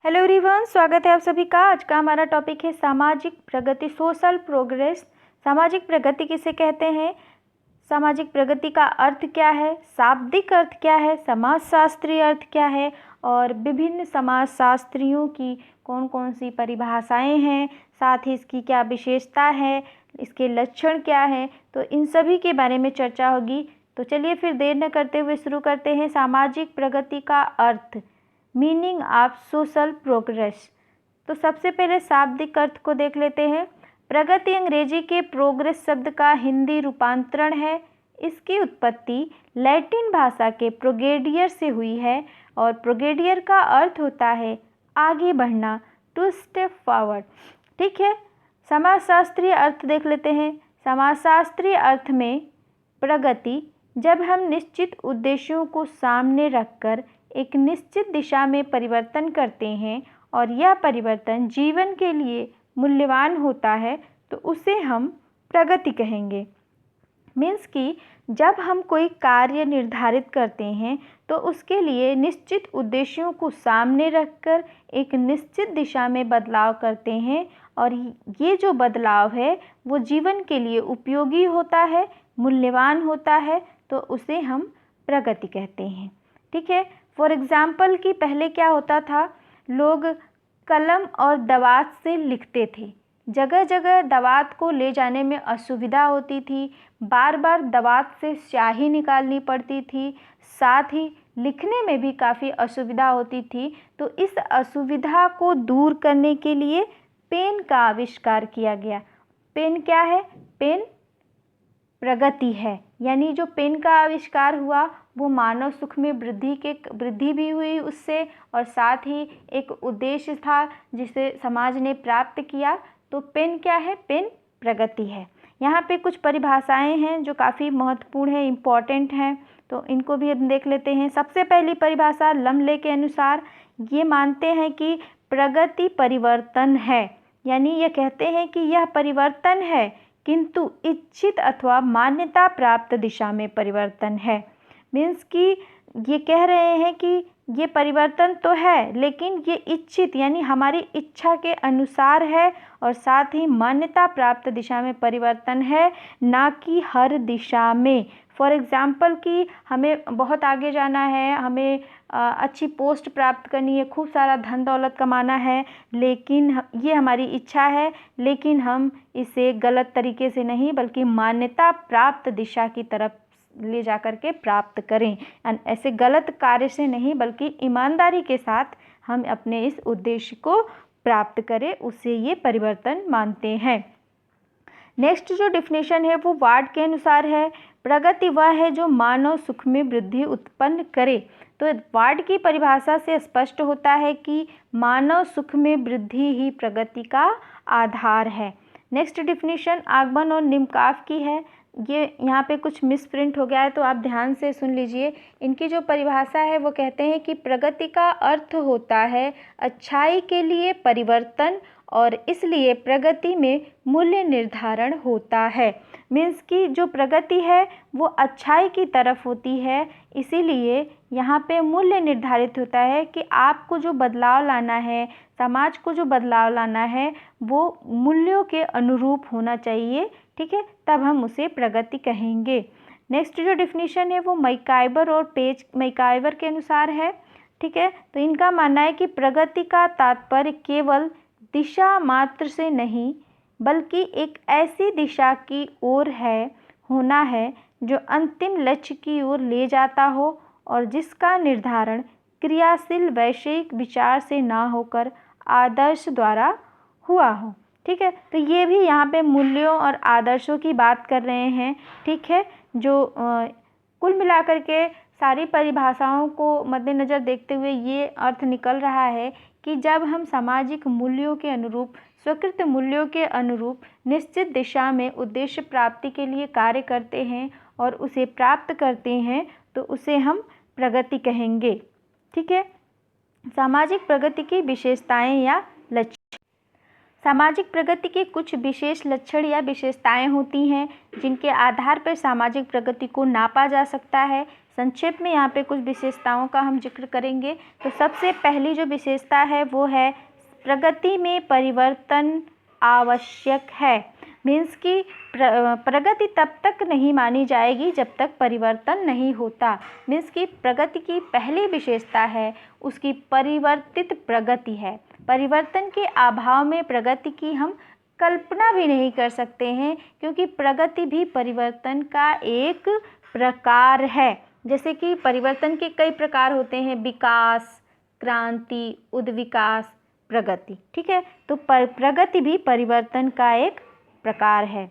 Hello everyone, स्वागत है आप सभी का। आज का हमारा टॉपिक है सामाजिक प्रगति, सोशल प्रोग्रेस। सामाजिक प्रगति किसे कहते हैं, सामाजिक प्रगति का अर्थ क्या है, शाब्दिक अर्थ क्या है, समाजशास्त्रीय अर्थ क्या है और विभिन्न समाजशास्त्रियों की कौन कौन सी परिभाषाएं हैं, साथ ही इसकी क्या विशेषता है, इसके लक्षण क्या है, तो इन सभी के बारे में चर्चा होगी। तो चलिए फिर देर न करते हुए शुरू करते हैं। सामाजिक प्रगति का अर्थ, मीनिंग ऑफ सोशल प्रोग्रेस। तो सबसे पहले शाब्दिक अर्थ को देख लेते हैं। प्रगति अंग्रेजी के प्रोग्रेस शब्द का हिंदी रूपांतरण है। इसकी उत्पत्ति लैटिन भाषा के प्रोग्रेडियर से हुई है और प्रोग्रेडियर का अर्थ होता है आगे बढ़ना, टू स्टेप फॉरवर्ड। ठीक है, समाजशास्त्रीय अर्थ देख लेते हैं। समाजशास्त्रीय अर्थ में प्रगति जब हम निश्चित उद्देश्यों को सामने रखकर एक निश्चित दिशा में परिवर्तन करते हैं और यह परिवर्तन जीवन के लिए मूल्यवान होता है तो उसे हम प्रगति कहेंगे। मीन्स कि जब हम कोई कार्य निर्धारित करते हैं तो उसके लिए निश्चित उद्देश्यों को सामने रखकर एक निश्चित दिशा में बदलाव करते हैं और ये जो बदलाव है वो जीवन के लिए उपयोगी होता है, मूल्यवान होता है, तो उसे हम प्रगति कहते हैं। ठीक है, फॉर एग्ज़ाम्पल कि पहले क्या होता था, लोग कलम और दवात से लिखते थे। जगह जगह दवात को ले जाने में असुविधा होती थी, बार बार दवात से स्याही निकालनी पड़ती थी, साथ ही लिखने में भी काफ़ी असुविधा होती थी। तो इस असुविधा को दूर करने के लिए पेन का आविष्कार किया गया। पेन क्या है? पेन प्रगति है। यानी जो पेन का आविष्कार हुआ वो मानव सुख में वृद्धि भी हुई उससे, और साथ ही एक उद्देश्य था जिसे समाज ने प्राप्त किया। तो पेन क्या है? पेन प्रगति है। यहाँ पे कुछ परिभाषाएं हैं जो काफ़ी महत्वपूर्ण है, इम्पॉर्टेंट हैं, तो इनको भी हम देख लेते हैं। सबसे पहली परिभाषा लमले के अनुसार ये मानते हैं कि प्रगति परिवर्तन है। यानी ये कहते हैं कि यह परिवर्तन है किंतु इच्छित अथवा मान्यता प्राप्त दिशा में परिवर्तन है। मीन्स कि ये कह रहे हैं कि ये परिवर्तन तो है लेकिन ये इच्छित यानी हमारी इच्छा के अनुसार है, और साथ ही मान्यता प्राप्त दिशा में परिवर्तन है, ना कि हर दिशा में। फॉर एग्ज़ाम्पल कि हमें बहुत आगे जाना है, हमें अच्छी पोस्ट प्राप्त करनी है, खूब सारा धन दौलत कमाना है, लेकिन ये हमारी इच्छा है, लेकिन हम इसे गलत तरीके से नहीं बल्कि मान्यता प्राप्त दिशा की तरफ ले जा कर के प्राप्त करें। ऐसे गलत कार्य से नहीं बल्कि ईमानदारी के साथ हम अपने इस उद्देश्य को प्राप्त करें, उसे ये परिवर्तन मानते हैं। नेक्स्ट जो डिफिनेशन है वो वार्ड के अनुसार है। प्रगति वह है जो मानव सुख में वृद्धि उत्पन्न करे। तो वार्ड की परिभाषा से स्पष्ट होता है कि मानव सुख में वृद्धि ही प्रगति का आधार है। नेक्स्ट डिफिनेशन आगमन और निम्काफ की है। ये यहाँ पे कुछ मिसप्रिंट हो गया है तो आप ध्यान से सुन लीजिए। इनकी जो परिभाषा है वो कहते हैं कि प्रगति का अर्थ होता है अच्छाई के लिए परिवर्तन और इसलिए प्रगति में मूल्य निर्धारण होता है। मीन्स कि जो प्रगति है वो अच्छाई की तरफ होती है, इसीलिए यहाँ पे मूल्य निर्धारित होता है कि आपको जो बदलाव लाना है, समाज को जो बदलाव लाना है वो मूल्यों के अनुरूप होना चाहिए। ठीक है, तब हम उसे प्रगति कहेंगे। नेक्स्ट जो डिफिनीशन है वो मैकाइबर और पेज मैकाइबर के अनुसार है। ठीक है, तो इनका मानना है कि प्रगति का तात्पर्य केवल दिशा मात्र से नहीं बल्कि एक ऐसी दिशा की ओर होना है जो अंतिम लक्ष्य की ओर ले जाता हो और जिसका निर्धारण क्रियाशील वैश्विक विचार से ना होकर आदर्श द्वारा हुआ हो। ठीक है, तो ये भी यहाँ पे मूल्यों और आदर्शों की बात कर रहे हैं। ठीक है, जो कुल मिलाकर के सारी परिभाषाओं को मद्देनज़र देखते हुए ये अर्थ निकल रहा है कि जब हम सामाजिक मूल्यों के अनुरूप, स्वीकृत मूल्यों के अनुरूप निश्चित दिशा में उद्देश्य प्राप्ति के लिए कार्य करते हैं और उसे प्राप्त करते हैं तो उसे हम प्रगति कहेंगे। ठीक है, सामाजिक प्रगति की विशेषताएं या लक्ष्य। सामाजिक प्रगति के कुछ विशेष लक्षण या विशेषताएं होती हैं जिनके आधार पर सामाजिक प्रगति को नापा जा सकता है। संक्षेप में यहाँ पे कुछ विशेषताओं का हम जिक्र करेंगे। तो सबसे पहली जो विशेषता है वो है प्रगति में परिवर्तन आवश्यक है। मीन्स कि प्रगति तब तक नहीं मानी जाएगी जब तक परिवर्तन नहीं होता। मीन्स कि प्रगति की पहली विशेषता है उसकी परिवर्तित प्रगति है। परिवर्तन के अभाव में प्रगति की हम कल्पना भी नहीं कर सकते हैं, क्योंकि प्रगति भी परिवर्तन का एक प्रकार है। जैसे कि परिवर्तन के कई प्रकार होते हैं, विकास, क्रांति, उद्विकास, प्रगति। ठीक है, तो प्रगति भी परिवर्तन का एक प्रकार है।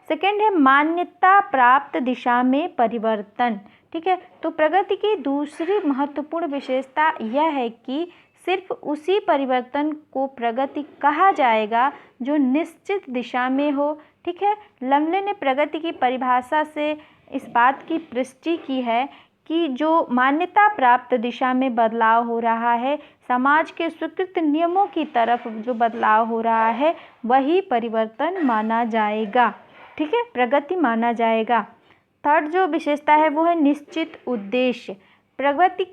सेकंड है मान्यता प्राप्त दिशा में परिवर्तन। ठीक है, तो प्रगति की दूसरी महत्वपूर्ण विशेषता यह है कि सिर्फ उसी परिवर्तन को प्रगति कहा जाएगा जो निश्चित दिशा में हो। ठीक है, लमले ने प्रगति की परिभाषा से इस बात की पुष्टि की है कि जो मान्यता प्राप्त दिशा में बदलाव हो रहा है, समाज के स्वीकृत नियमों की तरफ जो बदलाव हो रहा है, वही परिवर्तन माना जाएगा। ठीक है, प्रगति माना जाएगा। थर्ड जो विशेषता है वो है निश्चित उद्देश्य। प्रगति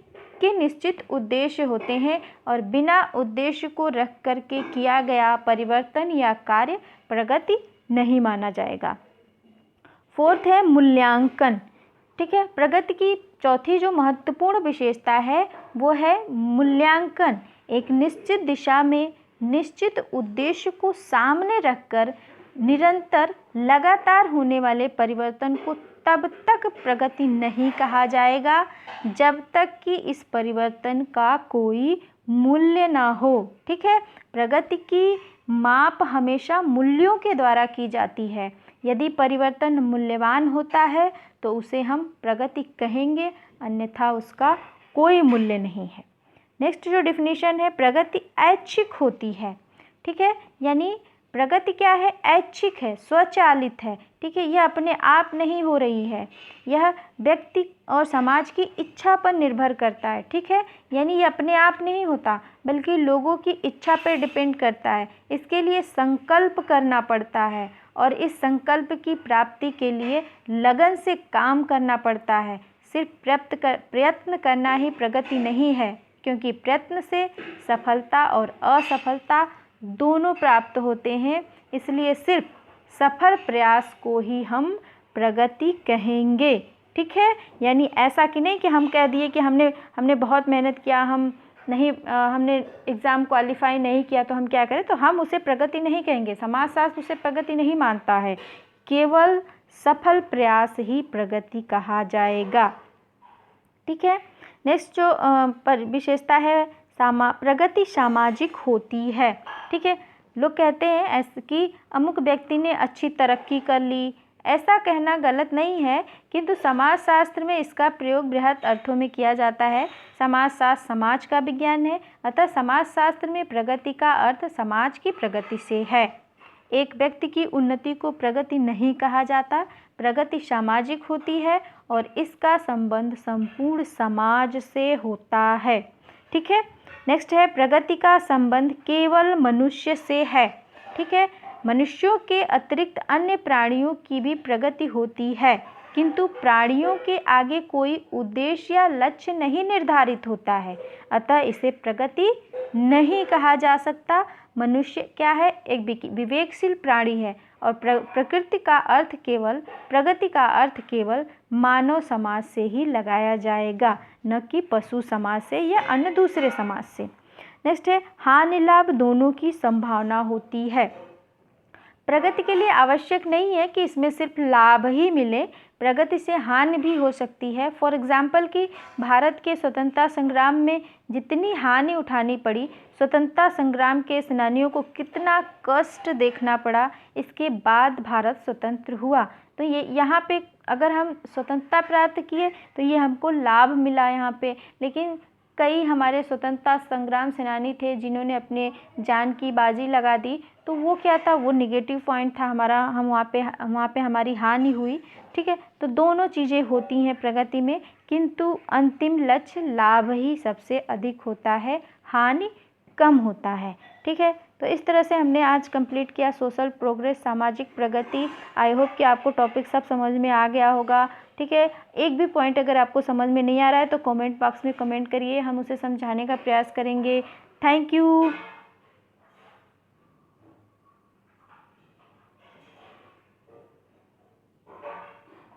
के निश्चित उद्देश्य होते हैं और बिना उद्देश्य को रख करके किया गया परिवर्तन या कार्य प्रगति नहीं माना जाएगा। फोर्थ है मूल्यांकन। ठीक है, प्रगति की चौथी जो महत्वपूर्ण विशेषता है वो है मूल्यांकन। एक निश्चित दिशा में निश्चित उद्देश्य को सामने रखकर निरंतर लगातार होने वाले परिवर्तन को तब तक प्रगति नहीं कहा जाएगा जब तक कि इस परिवर्तन का कोई मूल्य ना हो। ठीक है, प्रगति की माप हमेशा मूल्यों के द्वारा की जाती है। यदि परिवर्तन मूल्यवान होता है तो उसे हम प्रगति कहेंगे, अन्यथा उसका कोई मूल्य नहीं है। नेक्स्ट जो डिफिनीशन है, प्रगति ऐच्छिक होती है। ठीक है, यानी प्रगति क्या है, ऐच्छिक है, स्वचालित है। ठीक है, यह अपने आप नहीं हो रही है, यह व्यक्ति और समाज की इच्छा पर निर्भर करता है। ठीक है, यानी ये अपने आप नहीं होता बल्कि लोगों की इच्छा पर डिपेंड करता है। इसके लिए संकल्प करना पड़ता है और इस संकल्प की प्राप्ति के लिए लगन से काम करना पड़ता है। सिर्फ प्रयत्न करना ही प्रगति नहीं है, क्योंकि प्रयत्न से सफलता और असफलता दोनों प्राप्त होते हैं। इसलिए सिर्फ सफल प्रयास को ही हम प्रगति कहेंगे। ठीक है, यानी ऐसा कि नहीं कि हम कह दिए कि हमने बहुत मेहनत किया, हमने एग्ज़ाम क्वालिफाई नहीं किया तो हम क्या करें, तो हम उसे प्रगति नहीं कहेंगे। समाजशास्त्र उसे प्रगति नहीं मानता है, केवल सफल प्रयास ही प्रगति कहा जाएगा। ठीक है, नेक्स्ट जो विशेषता है, प्रगति सामाजिक होती है। ठीक है, लोग कहते हैं ऐसे कि अमुक व्यक्ति ने अच्छी तरक्की कर ली, ऐसा कहना गलत नहीं है, किंतु समाजशास्त्र में इसका प्रयोग बृहत अर्थों में किया जाता है। समाजशास्त्र समाज का विज्ञान है, अतः समाजशास्त्र में प्रगति का अर्थ समाज की प्रगति से है। एक व्यक्ति की उन्नति को प्रगति नहीं कहा जाता, प्रगति सामाजिक होती है और इसका संबंध संपूर्ण समाज से होता है। ठीक है, नेक्स्ट है प्रगति का संबंध केवल मनुष्य से है। ठीक है, मनुष्यों के अतिरिक्त अन्य प्राणियों की भी प्रगति होती है, किंतु प्राणियों के आगे कोई उद्देश्य या लक्ष्य नहीं निर्धारित होता है, अतः इसे प्रगति नहीं कहा जा सकता। मनुष्य क्या है, एक विवेकशील प्राणी है और प्रगति का अर्थ केवल मानव समाज से ही लगाया जाएगा, न कि पशु समाज से या अन्य दूसरे समाज से। नेक्स्ट है हानि लाभ दोनों की संभावना होती है। प्रगति के लिए आवश्यक नहीं है कि इसमें सिर्फ लाभ ही मिले, प्रगति से हानि भी हो सकती है। फॉर एग्जाम्पल कि भारत के स्वतंत्रता संग्राम में जितनी हानि उठानी पड़ी, स्वतंत्रता संग्राम के सेनानियों को कितना कष्ट देखना पड़ा, इसके बाद भारत स्वतंत्र हुआ। तो ये यहाँ पे अगर हम स्वतंत्रता प्राप्त किए तो ये हमको लाभ मिला यहाँ पे, लेकिन कई हमारे स्वतंत्रता संग्राम सेनानी थे जिन्होंने अपने जान की बाजी लगा दी, तो वो क्या था, वो निगेटिव पॉइंट था हमारा, हम वहाँ पे हमारी हानि हुई। ठीक है, तो दोनों चीज़ें होती हैं प्रगति में, किंतु अंतिम लक्ष्य लाभ ही सबसे अधिक होता है, हानि कम होता है। ठीक है, तो इस तरह से हमने आज कंप्लीट किया सोशल प्रोग्रेस, सामाजिक प्रगति। आई होप कि आपको टॉपिक सब समझ में आ गया होगा। ठीक है। एक भी पॉइंट अगर आपको समझ में नहीं आ रहा है तो कमेंट बॉक्स में कमेंट करिए, हम उसे समझाने का प्रयास करेंगे। Thank you.